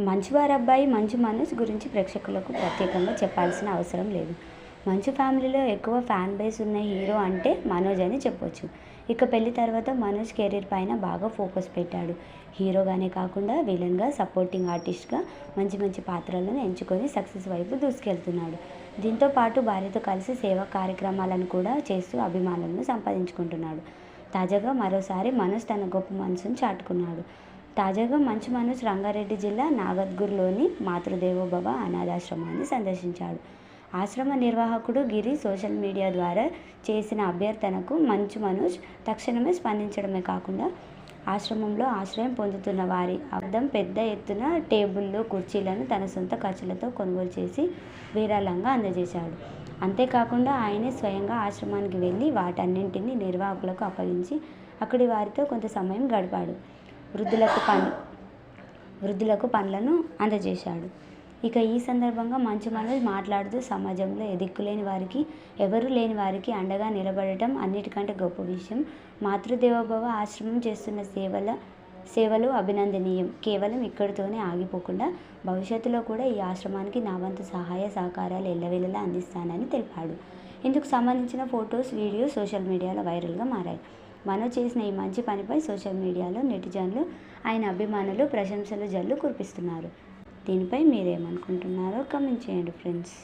మంచువారి అబ్బాయి మంచు మనోజ్ గురించి ప్రేక్షకులకు ప్రత్యేకంగా చెప్పాల్సిన అవసరం లేదు. మంచు ఫ్యామిలీలో ఎక్కువ ఫ్యాన్ బేస్ ఉన్న హీరో అంటే మనోజ్ అని చెప్పొచ్చు. ఇక పెళ్లి తర్వాత మనోజ్ కెరీర్ పైన బాగా ఫోకస్ పెట్టాడు. హీరోగానే కాకుండా విలన్గా, సపోర్టింగ్ ఆర్టిస్ట్గా మంచి మంచి పాత్రలను ఎంచుకొని సక్సెస్ వైపు దూసుకెళ్తున్నాడు. దీంతో పాటు భార్యతో కలిసి సేవా కార్యక్రమాలను కూడా చేస్తూ అభిమానులను సంపాదించుకుంటున్నాడు. తాజాగా మరోసారి మనోజ్ తన గొప్ప మనసును చాటుకున్నాడు. తాజాగా మంచు మనోజ్ రంగారెడ్డి జిల్లా నాగద్గుర్లోని మాతృదేవోభవ అనాథాశ్రమాన్ని సందర్శించాడు. ఆశ్రమ నిర్వాహకుడు గిరి సోషల్ మీడియా ద్వారా చేసిన అభ్యర్థనకు మంచు మనోజ్ తక్షణమే స్పందించడమే కాకుండా ఆశ్రమంలో ఆశ్రయం పొందుతున్న వారి అర్థం పెద్ద ఎత్తున టేబుళ్లు, కుర్చీలను తన సొంత ఖర్చులతో కొనుగోలు చేసి విరాళంగా అందజేశాడు. అంతేకాకుండా ఆయనే స్వయంగా ఆశ్రమానికి వెళ్ళి వాటన్నింటినీ నిర్వాహకులకు అప్పగించి అక్కడి వారితో కొంత సమయం గడిపాడు. వృద్ధులకు పండ్లను అందజేశాడు. ఇక ఈ సందర్భంగా మంచు మనోజ్ మాట్లాడుతూ సమాజంలో దిక్కులేని వారికి, ఎవరూ లేని వారికి అండగా నిలబడటం అన్నిటికంటే గొప్ప విషయం. మాతృదేవోభవ ఆశ్రమం చేస్తున్న సేవలు అభినందనీయం. కేవలం ఇక్కడితోనే ఆగిపోకుండా భవిష్యత్తులో కూడా ఈ ఆశ్రమానికి నా వంతు సహాయ సహకారాలు ఎల్లవేళలా అందిస్తానని తెలిపాడు. ఇందుకు సంబంధించిన ఫొటోస్, వీడియోస్ సోషల్ మీడియాలో వైరల్గా మారాయి. మనోజ్ చేసిన ఈ మంచి పనిపై సోషల్ మీడియాలో నెటిజన్లు, ఆయన అభిమానులు ప్రశంసల జల్లు కురిపిస్తున్నారు. దీనిపై మీరేమనుకుంటున్నారో కామెంట్ చేయండి ఫ్రెండ్స్.